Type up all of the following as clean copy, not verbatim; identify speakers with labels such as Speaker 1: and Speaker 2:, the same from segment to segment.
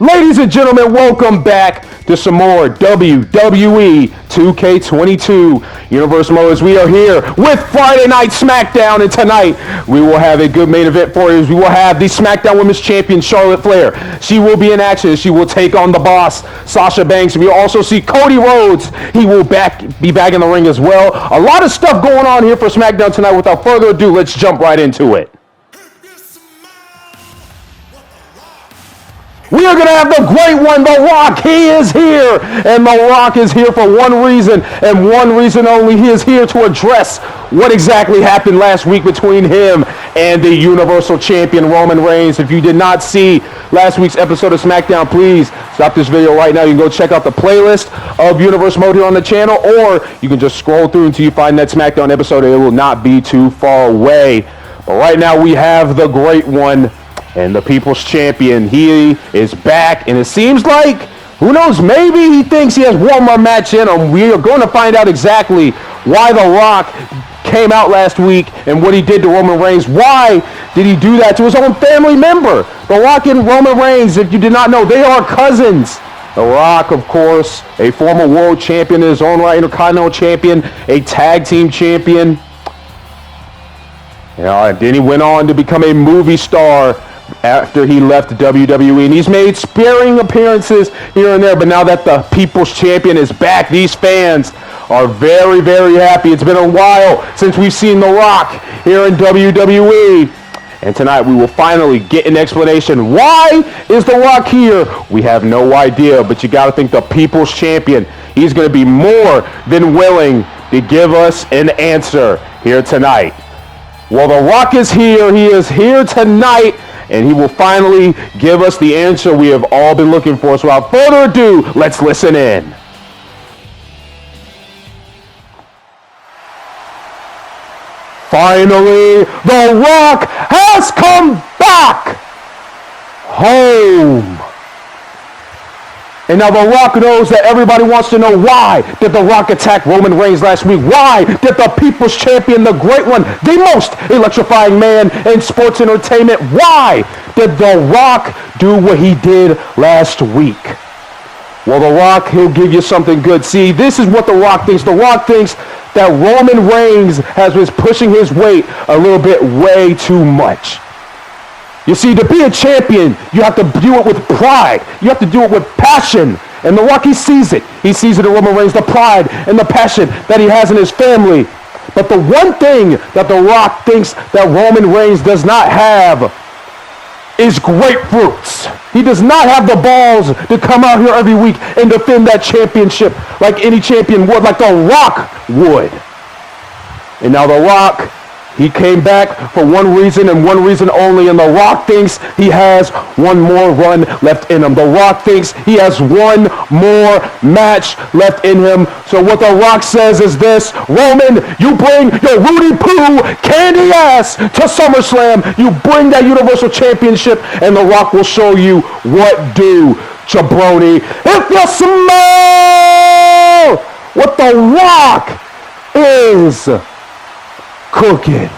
Speaker 1: Ladies and gentlemen, welcome back to some more WWE 2K22 Universe Motors. We are here with Friday Night SmackDown, and tonight we will have a good main event for you. We will have the SmackDown Women's Champion, Charlotte Flair. She will be in action. She will take on the boss, Sasha Banks. We will also see Cody Rhodes. He will be back in the ring as well. A lot of stuff going on here for SmackDown tonight. Without further ado, let's jump right into it. We are going to have the great one, The Rock. He is here, and The Rock is here for one reason, and one reason only. He is here to address what exactly happened last week between him and the Universal Champion, Roman Reigns. If you did not see last week's episode of SmackDown, please stop this video right now. You can go check out the playlist of Universe Mode here on the channel, or you can just scroll through until you find that SmackDown episode. It will not be too far away. But right now, we have the great one, and the People's Champion. He is back, and it seems like, who knows, maybe he thinks he has one more match in him. We are going to find out exactly why The Rock came out last week and what he did to Roman Reigns. Why did he do that to his own family member? The Rock and Roman Reigns, if you did not know, they are cousins. The Rock, of course, a former world champion in his own right, Intercontinental champion, a tag team champion. And then he went on to become a movie star after he left WWE, and he's made sparing appearances here and there, but now that the People's Champion is back, these fans are very, very happy. It's been a while since we've seen The Rock here in WWE, and tonight we will finally get an explanation. Why is The Rock here? We have no idea, but you got to think the People's Champion, he's going to be more than willing to give us an answer here tonight. Well, The Rock is here. He is here tonight, and he will finally give us the answer we have all been looking for. So without further ado, let's listen in. Finally, The Rock has come back home. And now The Rock knows that everybody wants to know, why did The Rock attack Roman Reigns last week? Why did the People's Champion, the great one, the most electrifying man in sports entertainment, why did The Rock do what he did last week? Well, The Rock, he'll give you something good. See, this is what The Rock thinks. The Rock thinks that Roman Reigns has been pushing his weight a little bit way too much. You see, to be a champion, you have to do it with pride. You have to do it with passion. And The Rock, he sees it. He sees it in Roman Reigns, the pride and the passion that he has in his family. But the one thing that The Rock thinks that Roman Reigns does not have is grapefruits. He does not have the balls to come out here every week and defend that championship like any champion would, like The Rock would. And now The Rock, he came back for one reason and one reason only, and The Rock thinks he has one more run left in him. The Rock thinks he has one more match left in him. So what The Rock says is this: Roman, you bring your Rudy Poo candy ass to SummerSlam. You bring that Universal Championship, and The Rock will show you what do, jabroni. If you smell what The Rock is cooking.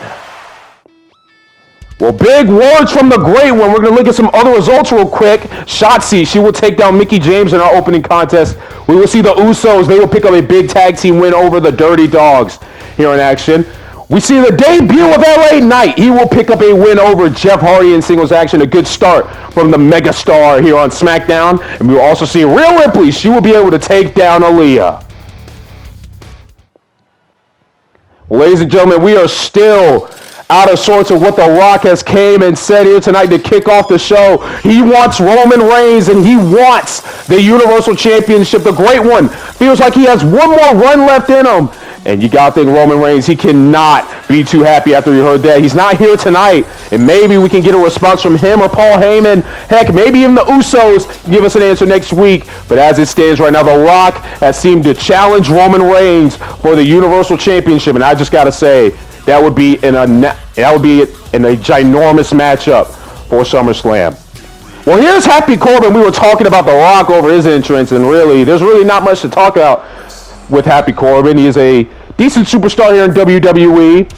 Speaker 1: Well, big words from the great one. We're going to look at some other results real quick. Shotzi, she will take down Mickie James in our opening contest. We will see the Usos. They will pick up a big tag team win over the Dirty Dogs here in action. We see the debut of LA Knight. He will pick up a win over Jeff Hardy in singles action. A good start from the megastar here on SmackDown. And we will also see Rhea Ripley. She will be able to take down Aaliyah. Ladies and gentlemen, we are still out of sorts of what The Rock has came and said here tonight to kick off the show. He wants Roman Reigns, and he wants the Universal Championship. The great one feels like he has one more run left in him. And you got to think Roman Reigns, he cannot be too happy after you heard that. He's not here tonight, and maybe we can get a response from him or Paul Heyman. Heck, maybe even the Usos give us an answer next week. But as it stands right now, The Rock has seemed to challenge Roman Reigns for the Universal Championship, and I just got to say, that would be in a ginormous matchup for SummerSlam. Well, here's Happy Corbin. We were talking about The Rock over his entrance, and really, there's really not much to talk about with Happy Corbin. He is a decent superstar here in WWE.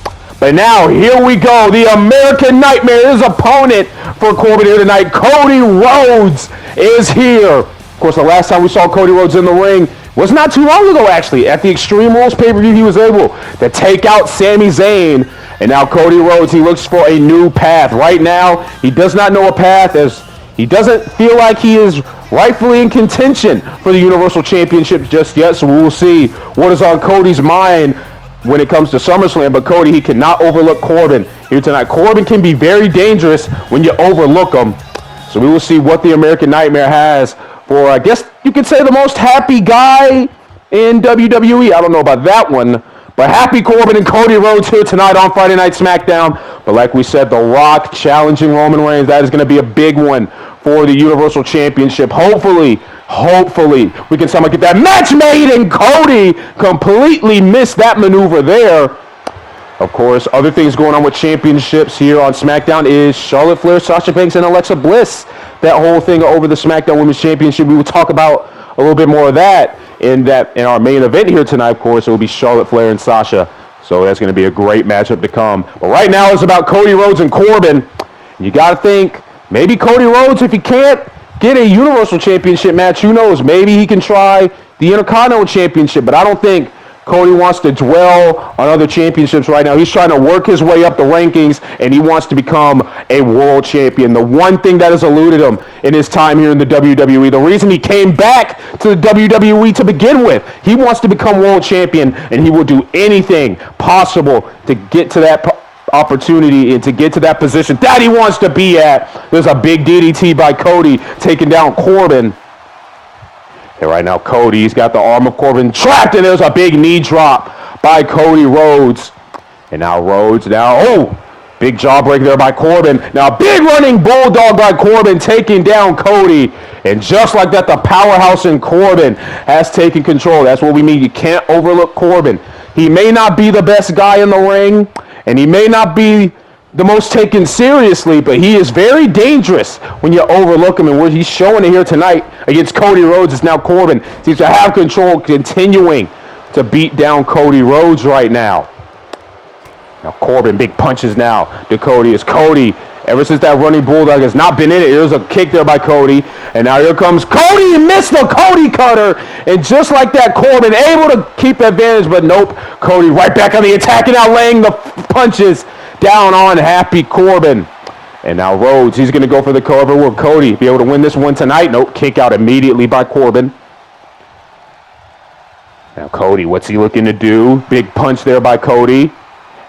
Speaker 1: But now, here we go. The American Nightmare, his opponent for Corbin here tonight. Cody Rhodes is here. Of course, the last time we saw Cody Rhodes in the ring was not too long ago, actually. At the Extreme Rules pay-per-view, he was able to take out Sami Zayn. And now Cody Rhodes, he looks for a new path. Right now, he does not know a path, as he doesn't feel like he is rightfully in contention for the Universal Championship just yet. So we will see what is on Cody's mind when it comes to SummerSlam. But Cody, he cannot overlook Corbin here tonight. Corbin can be very dangerous when you overlook him. So we will see what the American Nightmare has for, I guess you could say, the most happy guy in WWE. I don't know about that one. But happy Corbin and Cody Rhodes here tonight on Friday Night SmackDown. But like we said, The Rock challenging Roman Reigns. That is going to be a big one for the Universal Championship. Hopefully, we can somehow get that match made. And Cody completely missed that maneuver there. Of course, other things going on with championships here on SmackDown is Charlotte Flair, Sasha Banks, and Alexa Bliss. That whole thing over the SmackDown Women's Championship. We will talk about a little bit more of that in our main event here tonight. Of course, it will be Charlotte Flair and Sasha. So that's going to be a great matchup to come. But right now it's about Cody Rhodes and Corbin. You got to think maybe Cody Rhodes, if he can't get a Universal Championship match, who knows? Maybe he can try the Intercontinental Championship. But I don't think Cody wants to dwell on other championships right now. He's trying to work his way up the rankings, and he wants to become a world champion. The one thing that has eluded him in his time here in the WWE, the reason he came back to the WWE to begin with, he wants to become world champion, and he will do anything possible to get to that opportunity and to get to that position that he wants to be at. There's a big DDT by Cody taking down Corbin. And right now, Cody, he's got the arm of Corbin trapped, and there's a big knee drop by Cody Rhodes. And now Rhodes, big jawbreaker there by Corbin. Now, big running bulldog by Corbin taking down Cody. And just like that, the powerhouse in Corbin has taken control. That's what we mean. You can't overlook Corbin. He may not be the best guy in the ring, and he may not be the most taken seriously, but he is very dangerous when you overlook him. And what he's showing it here tonight against Cody Rhodes is now Corbin seems to have control, continuing to beat down Cody Rhodes right now. Now Corbin, big punches now to Cody. As Cody, ever since that running bulldog, has not been in it. There's a kick there by Cody. And now here comes Cody. He missed the Cody cutter. And just like that, Corbin able to keep advantage, but nope. Cody right back on the attack and now laying the punches down on happy Corbin. And now Rhodes, he's going to go for the cover. Will Cody be able to win this one tonight? Nope, kick out immediately by Corbin. Now Cody, what's he looking to do? Big punch there by Cody.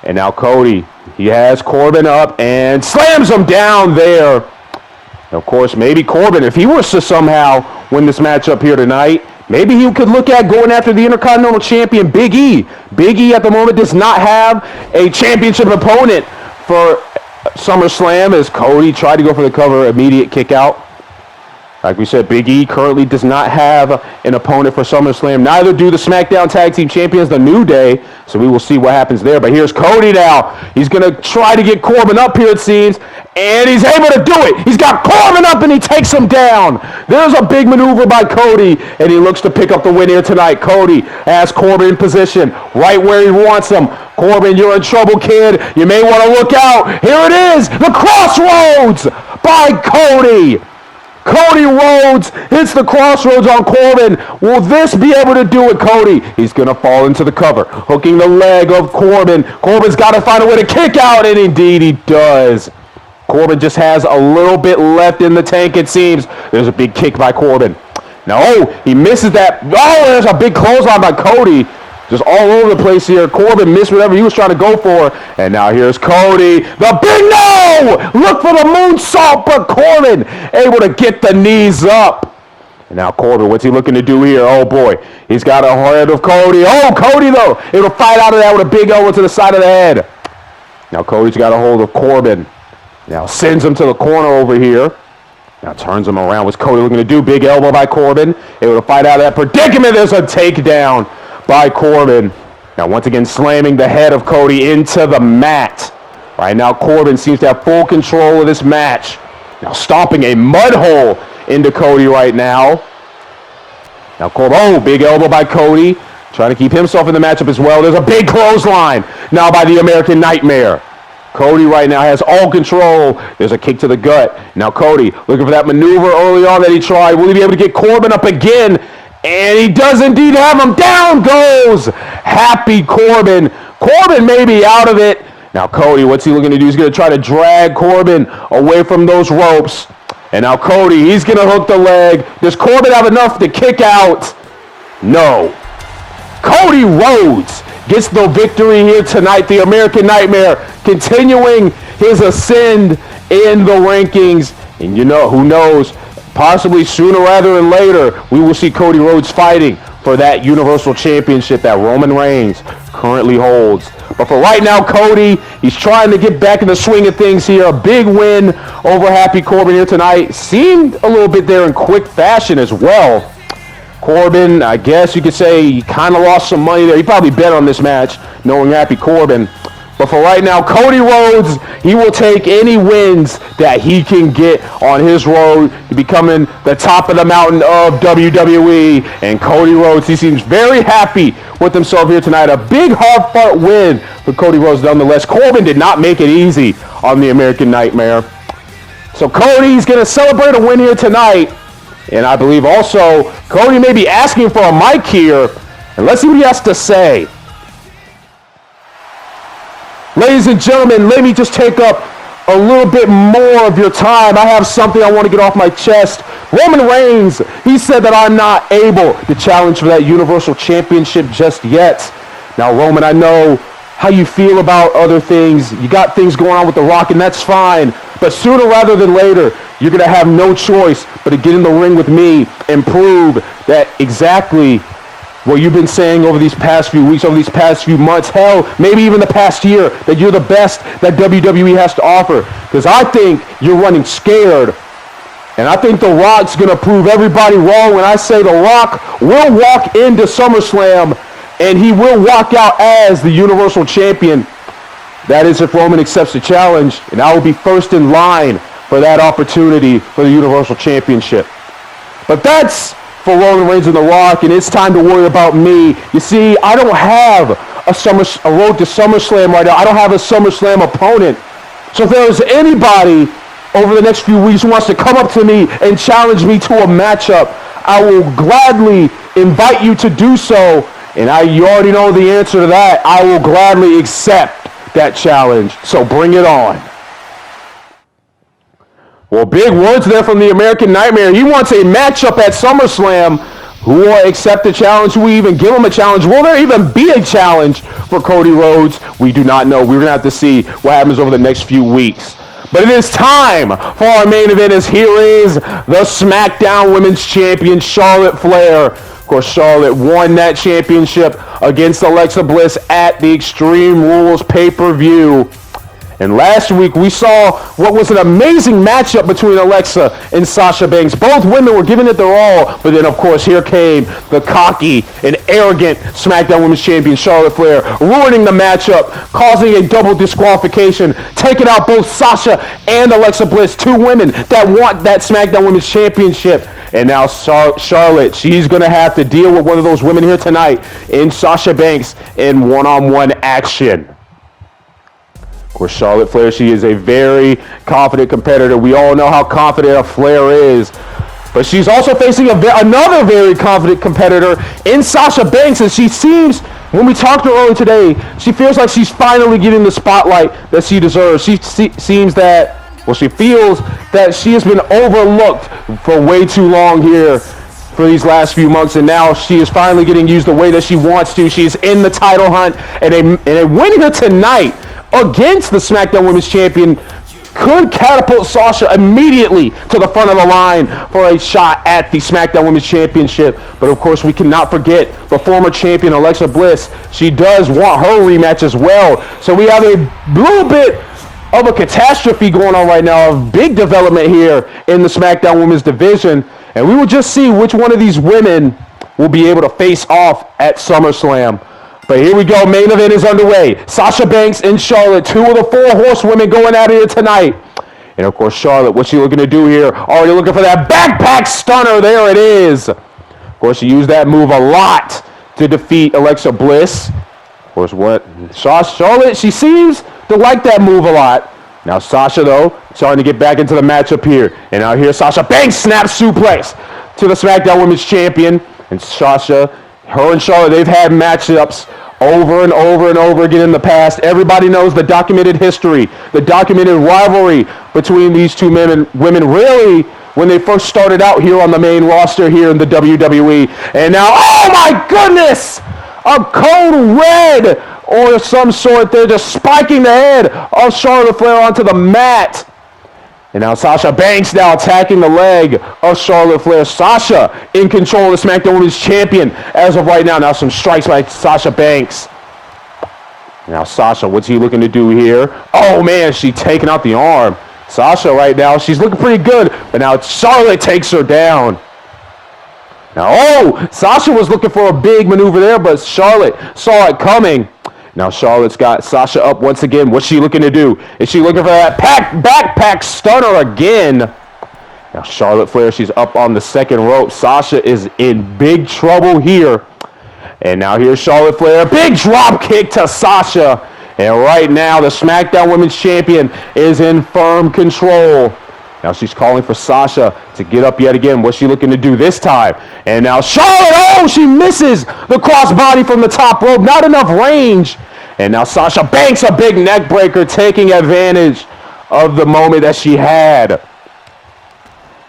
Speaker 1: And now Cody, he has Corbin up and slams him down there. And of course, maybe Corbin, if he was to somehow win this matchup here tonight, maybe he could look at going after the Intercontinental Champion, Big E. Big E at the moment does not have a championship opponent for SummerSlam, as Cody tried to go for the cover, immediate kick out. Like we said, Big E currently does not have an opponent for SummerSlam. Neither do the SmackDown Tag Team Champions, The New Day. So we will see what happens there. But here's Cody now. He's going to try to get Corbin up here, it seems. And he's able to do it. He's got Corbin up and he takes him down. There's a big maneuver by Cody. And he looks to pick up the win here tonight. Cody has Corbin in position right where he wants him. Corbin, you're in trouble, kid. You may want to look out. Here it is. The Crossroads by Cody. Cody Rhodes hits the Crossroads on Corbin. Will this be able to do it, Cody? He's going to fall into the cover, hooking the leg of Corbin. Corbin's got to find a way to kick out, and indeed he does. Corbin just has a little bit left in the tank, it seems. There's a big kick by Corbin. Now, he misses that. Oh, there's a big clothesline by Cody. Just all over the place here. Corbin missed whatever he was trying to go for. And now here's Cody. The big no! Look for the moonsault, but Corbin able to get the knees up. And now Corbin, what's he looking to do here? Oh, boy. He's got a head of Cody. Oh, Cody, though, able to fight out of that with a big elbow to the side of the head. Now Cody's got a hold of Corbin. Now sends him to the corner over here. Now turns him around. What's Cody looking to do? Big elbow by Corbin. Able to fight out of that predicament. There's a takedown by Corbin. Now once again slamming the head of Cody into the mat. Right now Corbin seems to have full control of this match. Now stomping a mud hole into Cody right now. Now Corbin, big elbow by Cody. Trying to keep himself in the matchup as well. There's a big clothesline now by the American Nightmare. Cody right now has all control. There's a kick to the gut. Now Cody looking for that maneuver early on that he tried. Will he be able to get Corbin up again? And he does indeed have him. Down goes Happy Corbin. Corbin may be out of it. Now Cody, what's he looking to do? He's going to try to drag Corbin away from those ropes. And now Cody, he's going to hook the leg. Does Corbin have enough to kick out? No. Cody Rhodes gets the victory here tonight. The American Nightmare continuing his ascend in the rankings. And you know, who knows, possibly sooner rather than later, we will see Cody Rhodes fighting for that Universal Championship that Roman Reigns currently holds. But for right now, Cody, he's trying to get back in the swing of things here. A big win over Happy Corbin here tonight. Seemed a little bit there in quick fashion as well. Corbin, I guess you could say he kind of lost some money there. He probably bet on this match, knowing Happy Corbin. But for right now, Cody Rhodes, he will take any wins that he can get on his road to becoming the top of the mountain of WWE. And Cody Rhodes, he seems very happy with himself here tonight. A big, hard-fought win for Cody Rhodes nonetheless. Corbin did not make it easy on the American Nightmare. So Cody's going to celebrate a win here tonight. And I believe also Cody may be asking for a mic here. And let's see what he has to say. Ladies and gentlemen, let me just take up a little bit more of your time. I have something I want to get off my chest. Roman Reigns, he said that I'm not able to challenge for that Universal Championship just yet. Now, Roman, I know how you feel about other things. You got things going on with The Rock, and that's fine. But sooner rather than later, you're going to have no choice but to get in the ring with me and prove that exactly what you've been saying over these past few weeks, over these past few months, hell, maybe even the past year, that you're the best that WWE has to offer. Because I think you're running scared. And I think The Rock's going to prove everybody wrong when I say The Rock will walk into SummerSlam and he will walk out as the Universal Champion. That is if Roman accepts the challenge, and I will be first in line for that opportunity for the Universal Championship. But that's for Roman Reigns and The Rock, and it's time to worry about me. You see, I don't have a road to SummerSlam right now. I don't have a SummerSlam opponent. So if there's anybody over the next few weeks who wants to come up to me and challenge me to a matchup, I will gladly invite you to do so. And you already know the answer to that. I will gladly accept that challenge. So bring it on. Well, big words there from the American Nightmare. He wants a matchup at SummerSlam. Who will accept the challenge? Who will even give him a challenge? Will there even be a challenge for Cody Rhodes? We do not know. We're going to have to see what happens over the next few weeks. But it is time for our main event, as here is the SmackDown Women's Champion, Charlotte Flair. Of course, Charlotte won that championship against Alexa Bliss at the Extreme Rules pay-per-view. And last week, we saw what was an amazing matchup between Alexa and Sasha Banks. Both women were giving it their all. But then, of course, here came the cocky and arrogant SmackDown Women's Champion, Charlotte Flair, ruining the matchup, causing a double disqualification, taking out both Sasha and Alexa Bliss, two women that want that SmackDown Women's Championship. And now Charlotte, she's going to have to deal with one of those women here tonight in Sasha Banks in one-on-one action. Of course, Charlotte Flair, she is a very confident competitor. We all know how confident Flair is. But she's also facing another very confident competitor in Sasha Banks. And she seems, when we talked to her earlier today, she feels like she's finally getting the spotlight that she deserves. She feels that she has been overlooked for way too long here for these last few months, and now she is finally getting used the way that she wants to. She's in the title hunt, and a win here tonight against the SmackDown Women's Champion could catapult Sasha immediately to the front of the line for a shot at the SmackDown Women's Championship. But of course, we cannot forget the former champion, Alexa Bliss. She does want her rematch as well. So we have a little bit of a catastrophe going on right now, a big development here in the SmackDown Women's division. And we will just see which one of these women will be able to face off at SummerSlam. But here we go. Main event is underway. Sasha Banks and Charlotte, two of the four horsewomen going out here tonight. And of course, Charlotte, what's she looking to do here? Already looking for that backpack stunner. There it is. Of course, she used that move a lot to defeat Alexa Bliss. Of course, what? Charlotte, she seems to like that move a lot. Now Sasha, though, starting to get back into the matchup here. And now here Sasha Banks snaps suplex to the SmackDown Women's Champion. And Sasha, her and Charlotte, they've had matchups over and over and over again in the past. Everybody knows the documented history, the documented rivalry between these two women really when they first started out here on the main roster here in the WWE. And now, oh my goodness, a code red or some sort. They're just spiking the head of Charlotte Flair onto the mat. And now Sasha Banks now attacking the leg of Charlotte Flair. Sasha in control of the SmackDown Women's Champion as of right now. Now some strikes by Sasha Banks. Now Sasha, what's he looking to do here? Oh man, she's taking out the arm. Sasha right now, she's looking pretty good. But now Charlotte takes her down. Now, oh, Sasha was looking for a big maneuver there, but Charlotte saw it coming. Now Charlotte's got Sasha up once again. What's she looking to do? Is she looking for that backpack stunner again? Now Charlotte Flair, she's up on the second rope. Sasha is in big trouble here. And now here's Charlotte Flair. Big drop kick to Sasha. And right now the SmackDown Women's Champion is in firm control. Now she's calling for Sasha to get up yet again. What's she looking to do this time? And now Charlotte, oh, she misses the crossbody from the top rope. Not enough range. And now Sasha Banks, a big neck breaker, taking advantage of the moment that she had. Of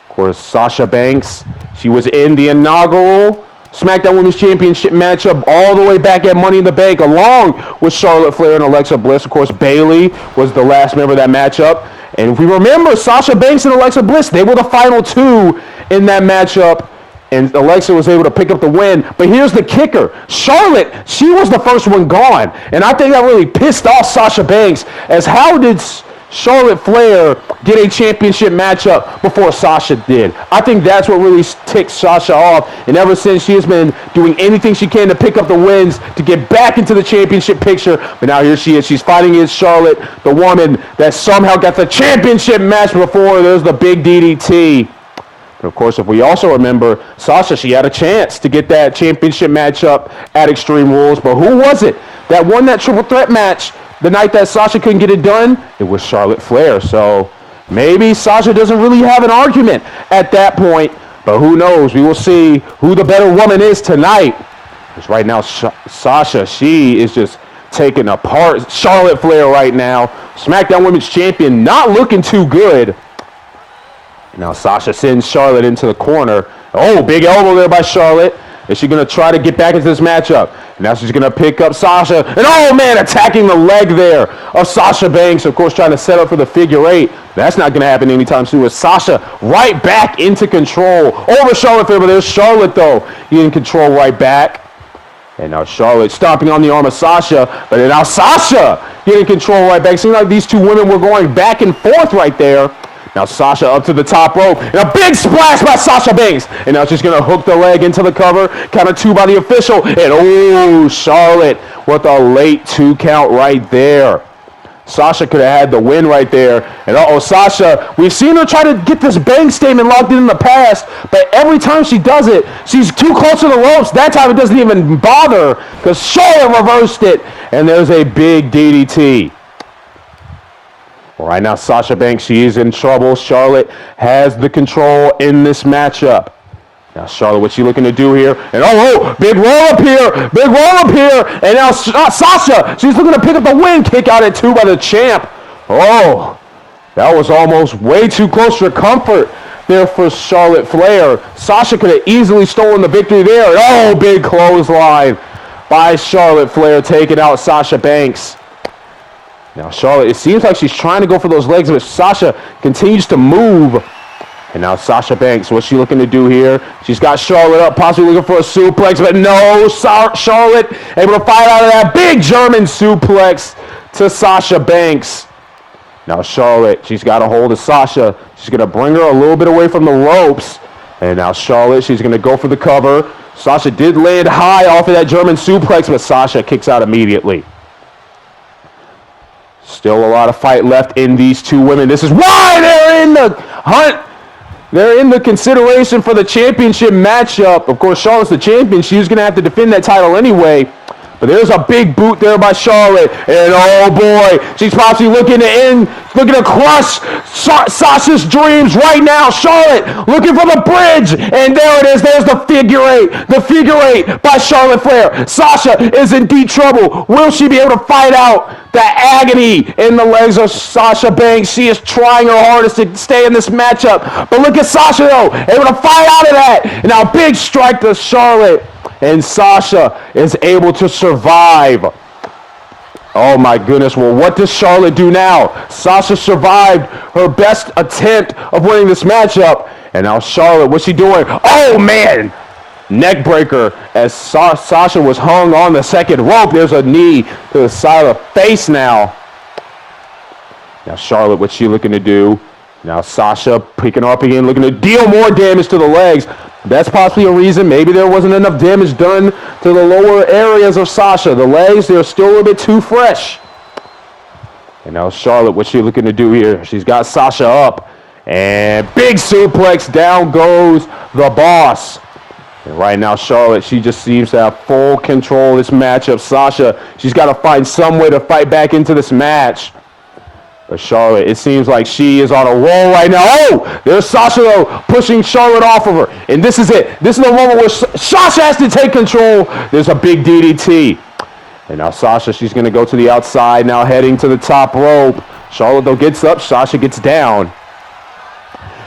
Speaker 1: course, Sasha Banks, she was in the inaugural SmackDown Women's Championship matchup all the way back at Money in the Bank, along with Charlotte Flair and Alexa Bliss. Of course, Bayley was the last member of that matchup. And if we remember, Sasha Banks and Alexa Bliss, they were the final two in that matchup. And Alexa was able to pick up the win. But here's the kicker. Charlotte, she was the first one gone. And I think that really pissed off Sasha Banks, as how did Charlotte Flair get a championship matchup before Sasha did? I think that's what really ticked Sasha off. And ever since, she has been doing anything she can to pick up the wins to get back into the championship picture. But now here she is. She's fighting against Charlotte, the woman that somehow got the championship match before. There's the big DDT. And of course, if we also remember, Sasha, she had a chance to get that championship matchup at Extreme Rules. But who was it that won that triple threat match the night that Sasha couldn't get it done? It was Charlotte Flair. So maybe Sasha doesn't really have an argument at that point. But who knows? We will see who the better woman is tonight. Because right now, Sasha, she is just taking apart Charlotte Flair right now. SmackDown Women's Champion, not looking too good. Now Sasha sends Charlotte into the corner. Oh, big elbow there by Charlotte. Is she going to try to get back into this matchup? Now she's going to pick up Sasha. And oh, man, attacking the leg there of Sasha Banks. Of course, trying to set up for the figure eight. That's not going to happen anytime soon with Sasha right back into control over Charlotte Flair. But there's Charlotte, though. He in control right back. And now Charlotte stomping on the arm of Sasha. But now Sasha getting control right back. Seems like these two women were going back and forth right there. Now Sasha up to the top rope, and a big splash by Sasha Banks. And now she's going to hook the leg into the cover. Count of two by the official. And oh, Charlotte with a late 2 count right there. Sasha could have had the win right there. And uh-oh, Sasha, we've seen her try to get this bank statement locked in the past, but every time she does it, she's too close to the ropes. That time it doesn't even bother because Charlotte reversed it. And there's a big DDT. Right now, Sasha Banks, she is in trouble. Charlotte has the control in this matchup. Now, Charlotte, what's she looking to do here? And oh, big roll up here. Big roll up here. And now Sasha, she's looking to pick up the win. Kick out at 2 by the champ. Oh, that was almost way too close for comfort there for Charlotte Flair. Sasha could have easily stolen the victory there. Oh, big clothesline by Charlotte Flair, taking out Sasha Banks. Now Charlotte, it seems like she's trying to go for those legs, but Sasha continues to move. And now Sasha Banks, what's she looking to do here? She's got Charlotte up, possibly looking for a suplex, but no, Charlotte able to fight out of that big German suplex to Sasha Banks. Now Charlotte, she's got a hold of Sasha. She's going to bring her a little bit away from the ropes. And now Charlotte, she's going to go for the cover. Sasha did land high off of that German suplex, but Sasha kicks out immediately. Still a lot of fight left in these two women. This is why they're in the hunt. They're in the consideration for the championship matchup. Of course, Charlotte's the champion. She was going to have to defend that title anyway. But But there's a big boot there by Charlotte. And oh boy, she's possibly looking to crush Sasha's dreams right now. Charlotte looking for the bridge. And there it is. There's the figure eight. The figure eight by Charlotte Flair. Sasha is in deep trouble. Will she be able to fight out the agony in the legs of Sasha Banks? She is trying her hardest to stay in this matchup. But look at Sasha though, able to fight out of that. And now big strike to Charlotte. And Sasha is able to survive. Oh my goodness. Well, what does Charlotte do now? Sasha survived her best attempt of winning this matchup. And now Charlotte, what's she doing? Oh man! Neck breaker as Sasha was hung on the second rope. There's a knee to the side of the face now. Now Charlotte, what's she looking to do? Now Sasha picking her up again, looking to deal more damage to the legs. That's possibly a reason. Maybe there wasn't enough damage done to the lower areas of Sasha. The legs, they're still a little bit too fresh. And now Charlotte, what's she looking to do here? She's got Sasha up. And big suplex. Down goes the boss. And right now, Charlotte, she just seems to have full control of this matchup. Sasha, she's got to find some way to fight back into this match. But Charlotte, it seems like she is on a roll right now. Oh, there's Sasha, though, pushing Charlotte off of her. And this is it. This is the moment where Sasha has to take control. There's a big DDT. And now Sasha, she's going to go to the outside, now heading to the top rope. Charlotte, though, gets up. Sasha gets down.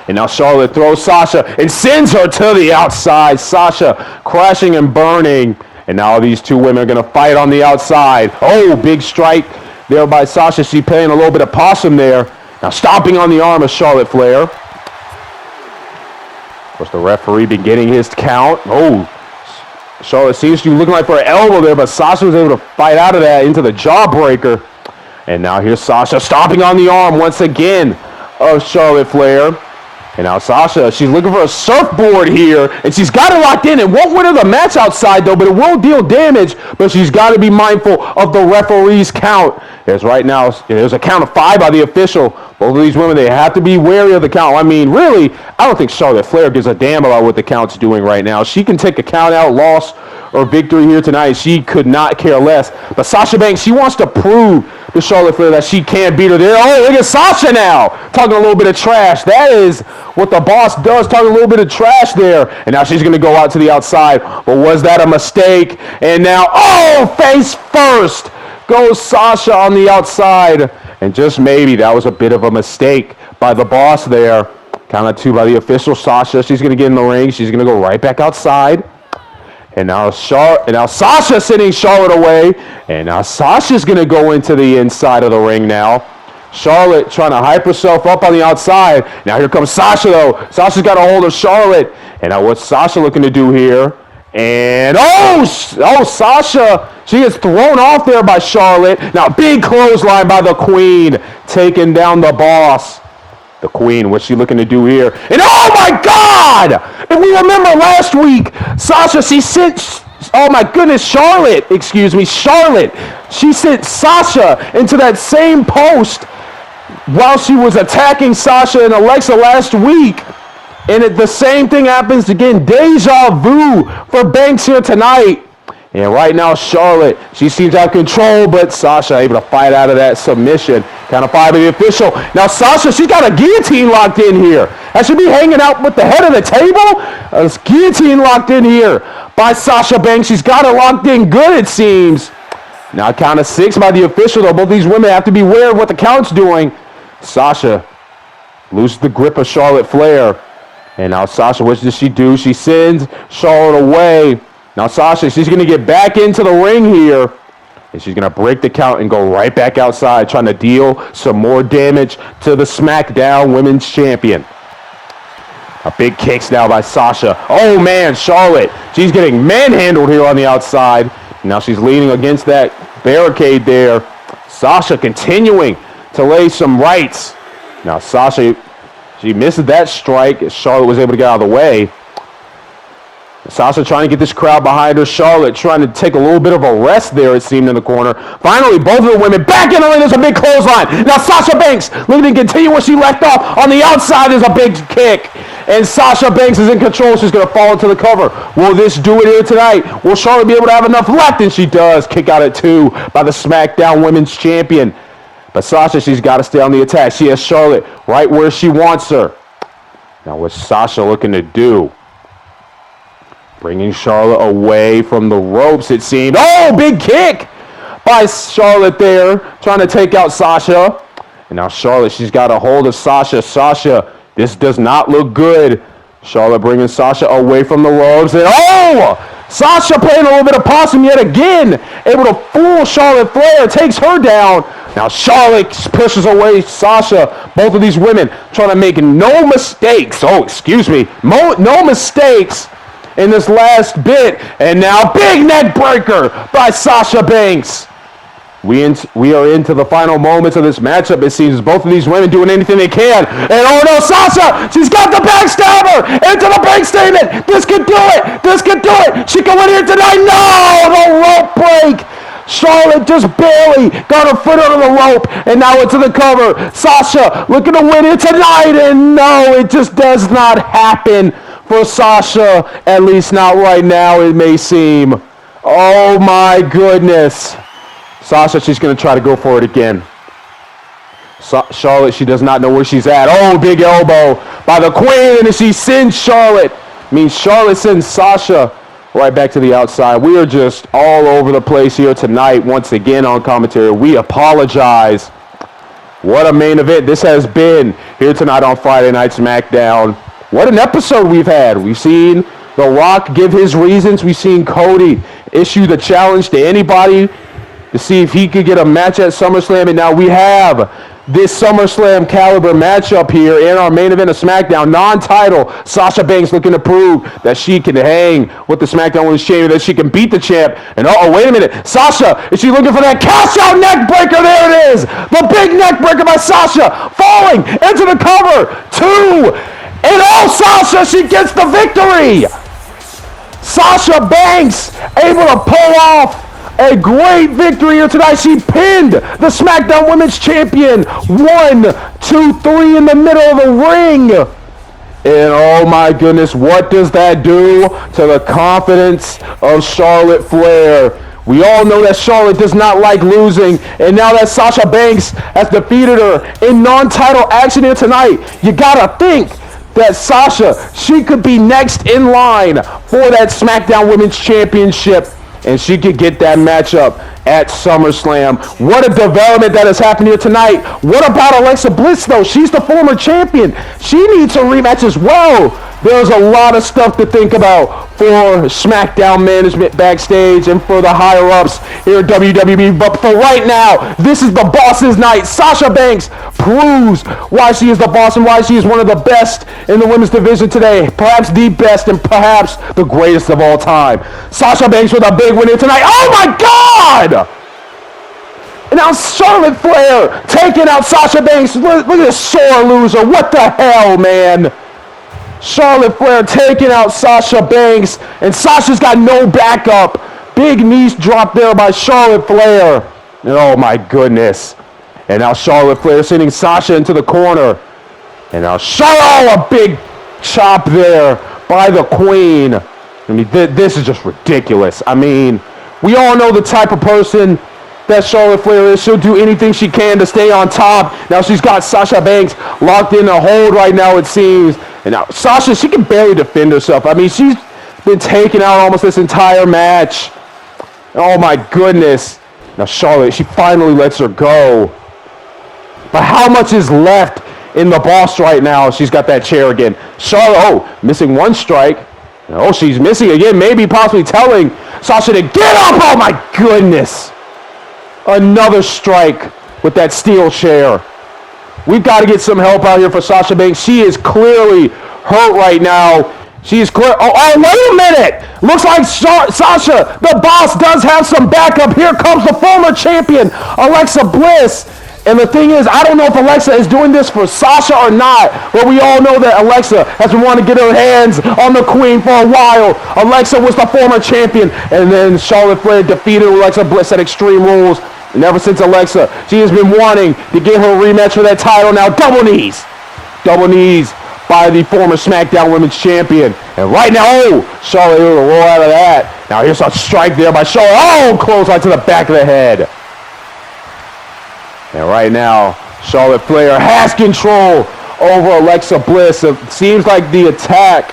Speaker 1: And now Charlotte throws Sasha and sends her to the outside. Sasha crashing and burning. And now these two women are going to fight on the outside. Oh, big strike there by Sasha. She's playing a little bit of possum there. Now stomping on the arm of Charlotte Flair. Of course, the referee beginning his count. Oh, Charlotte seems to be looking like for an elbow there, but Sasha was able to fight out of that into the jawbreaker. And now here's Sasha stomping on the arm once again of Charlotte Flair. And now Sasha, she's looking for a surfboard here, and she's got it locked in. It won't win her the match outside, though, but it will deal damage. But she's got to be mindful of the referee's count. There's right now, there's a count of 5 by the official. Both of these women, they have to be wary of the count. I mean, really, I don't think Charlotte Flair gives a damn about what the count's doing right now. She can take a count out, loss, or victory here tonight. She could not care less. But Sasha Banks, she wants to prove to Charlotte Flair that she can't beat her there. Oh, look at Sasha now, talking a little bit of trash. That is what the boss does, talking a little bit of trash there. And now she's going to go out to the outside. But was that a mistake? And now, oh, face first goes Sasha on the outside. And just maybe that was a bit of a mistake by the boss there. Count of 2 by the official. Sasha, she's going to get in the ring. She's going to go right back outside. And now Sasha sending Charlotte away. And now Sasha's going to go into the inside of the ring now. Charlotte trying to hype herself up on the outside. Now here comes Sasha, though. Sasha's got a hold of Charlotte. And now what's Sasha looking to do here? And oh, Sasha, she gets thrown off there by Charlotte. Now big clothesline by the Queen, taking down the boss. The Queen, what's she looking to do here? And oh my God! If we remember last week, Sasha, she sent, oh my goodness, Charlotte, she sent Sasha into that same post while she was attacking Sasha and Alexa last week. And the same thing happens again. Deja vu for Banks here tonight. And right now, Charlotte, she seems to have control, but Sasha able to fight out of that submission. Count of 5 of the official. Now Sasha, she's got a guillotine locked in here. That should be hanging out with the head of the table. A guillotine locked in here by Sasha Banks. She's got it locked in good, it seems. Now count of 6 by the official, though. Both these women have to be aware of what the count's doing. Sasha loses the grip of Charlotte Flair. And now Sasha, what does she do? She sends Charlotte away. Now Sasha, she's going to get back into the ring here. And she's going to break the count and go right back outside, trying to deal some more damage to the SmackDown Women's Champion. A big kicks now by Sasha. Oh man, Charlotte, she's getting manhandled here on the outside. Now she's leaning against that barricade there. Sasha continuing to lay some rights. Now Sasha, she misses that strike as Charlotte was able to get out of the way. Sasha trying to get this crowd behind her. Charlotte trying to take a little bit of a rest there, it seemed, in the corner. Finally, both of the women back in the ring. There's a big clothesline. Now Sasha Banks looking to continue where she left off. On the outside is a big kick. And Sasha Banks is in control. She's going to fall into the cover. Will this do it here tonight? Will Charlotte be able to have enough left? And she does. Kick out at 2 by the SmackDown Women's Champion. But Sasha, she's got to stay on the attack. She has Charlotte right where she wants her. Now what's Sasha looking to do? Bringing Charlotte away from the ropes, it seemed. Oh, big kick by Charlotte there, trying to take out Sasha. And now Charlotte, she's got a hold of Sasha. Sasha, this does not look good. Charlotte bringing Sasha away from the ropes. And oh, Sasha playing a little bit of possum yet again. Able to fool Charlotte Flair, takes her down. Now Charlotte pushes away Sasha. Both of these women trying to make no mistakes. Oh, excuse me. No mistakes in this last bit. And now big neck breaker by Sasha Banks. We are into the final moments of this matchup. It seems both of these women doing anything they can. And oh no, Sasha! She's got the backstabber into the break statement. This could do it. This could do it. She can win here tonight. No! The rope break. Charlotte just barely got her foot under the rope. And now into the cover. Sasha looking to win it tonight. And no, it just does not happen for Sasha. At least not right now, it may seem. Oh my goodness. Sasha, she's going to try to go for it again. Charlotte, she does not know where she's at. Oh, big elbow by the Queen, and she sends Charlotte. Charlotte sends Sasha right back to the outside. We are just all over the place here tonight. Once again on commentary, we apologize. What a main event this has been here tonight on Friday Night SmackDown. What an episode we've had. We've seen The Rock give his reasons. We've seen Cody issue the challenge to anybody to see if he could get a match at SummerSlam. And now we have this SummerSlam caliber matchup here in our main event of SmackDown. Non-title, Sasha Banks looking to prove that she can hang with the SmackDown Women's Champion, that she can beat the champ. And oh, wait a minute. Sasha, is she looking for that cash-out neck breaker? There it is. The big neck breaker by Sasha. Falling into the cover. 2. And oh, Sasha, she gets the victory. Sasha Banks able to pull off a great victory here tonight. She pinned the SmackDown Women's Champion. 1, 2, 3 in the middle of the ring. And oh my goodness, what does that do to the confidence of Charlotte Flair? We all know that Charlotte does not like losing. And now that Sasha Banks has defeated her in non-title action here tonight, you gotta think that Sasha, she could be next in line for that SmackDown Women's Championship. And she could get that matchup at SummerSlam. What a development that has happened here tonight. What about Alexa Bliss, though? She's the former champion. She needs a rematch as well. There's a lot of stuff to think about for SmackDown management backstage and for the higher-ups here at WWE. But for right now, this is the boss's night. Sasha Banks proves why she is the boss and why she is one of the best in the women's division today. Perhaps the best and perhaps the greatest of all time. Sasha Banks with a big win here tonight. Oh my God! And now Charlotte Flair taking out Sasha Banks. Look at this sore loser. What the hell, man? Charlotte Flair taking out Sasha Banks, and Sasha's got no backup. Big knee drop there by Charlotte Flair. And oh my goodness. And now Charlotte Flair sending Sasha into the corner. And now Charlotte, a big chop there by the Queen. This is just ridiculous. We all know the type of person that Charlotte Flair is. She'll do anything she can to stay on top. Now she's got Sasha Banks locked in a hold right now, it seems. And now Sasha, she can barely defend herself. She's been taken out almost this entire match. Oh my goodness. Now Charlotte, she finally lets her go. But how much is left in the boss right now? She's got that chair again. Charlotte, missing one strike. Oh, she's missing again, maybe possibly telling Sasha to get up. Oh my goodness. Another strike with that steel chair. We've got to get some help out here for Sasha Banks. She is clearly hurt right now. She is clear. Oh, wait a minute. Looks like Sasha, the boss, does have some backup. Here comes the former champion, Alexa Bliss. And the thing is, I don't know if Alexa is doing this for Sasha or not, but we all know that Alexa has been wanting to get her hands on the Queen for a while. Alexa was the former champion, and then Charlotte Flair defeated Alexa Bliss at Extreme Rules. And ever since Alexa, she has been wanting to get her rematch for that title. Now, double knees. Double knees by the former SmackDown Women's Champion. And right now, Charlotte able to roll out of that. Now here's a strike there by Charlotte. Clothesline to the back of the head. And right now, Charlotte Flair has control over Alexa Bliss. It seems like the attack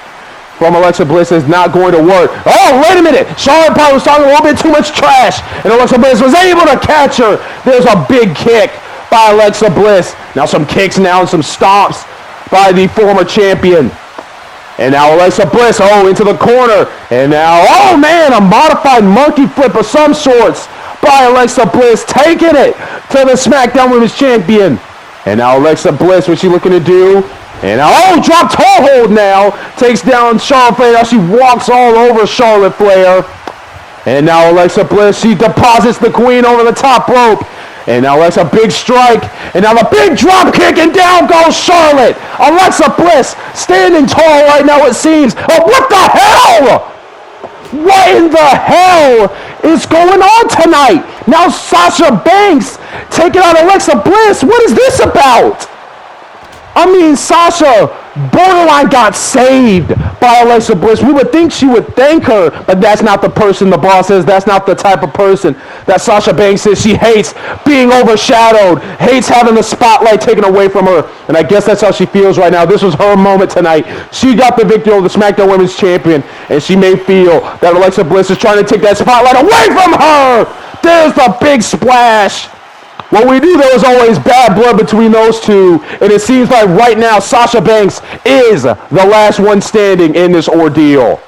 Speaker 1: from Alexa Bliss is not going to work. Oh, wait a minute. Charlotte probably was talking a little bit too much trash, and Alexa Bliss was able to catch her. There's a big kick by Alexa Bliss. Now some kicks now and some stomps by the former champion. And now Alexa Bliss, into the corner. And now, oh man, a modified monkey flip of some sorts by Alexa Bliss, taking it to the SmackDown Women's Champion. And now Alexa Bliss, what's she looking to do? And now, drop toe hold now. Takes down Charlotte Flair. Now she walks all over Charlotte Flair. And now Alexa Bliss, she deposits the Queen over the top rope. And now Alexa, big strike. And now the big drop kick, and down goes Charlotte. Alexa Bliss standing tall right now, it seems. Oh, what the hell? What in the hell is going on tonight? Now Sasha Banks taking out Alexa Bliss. What is this about? I mean, Sasha borderline got saved by Alexa Bliss. We would think she would thank her, but that's not the person the boss is. That's not the type of person that Sasha Banks is. She hates being overshadowed, hates having the spotlight taken away from her, and I guess that's how she feels right now. This was her moment tonight. She got the victory over the SmackDown Women's Champion, and she may feel that Alexa Bliss is trying to take that spotlight away from her. There's the big splash. Well, we knew there was always bad blood between those two, and it seems like right now Sasha Banks is the last one standing in this ordeal.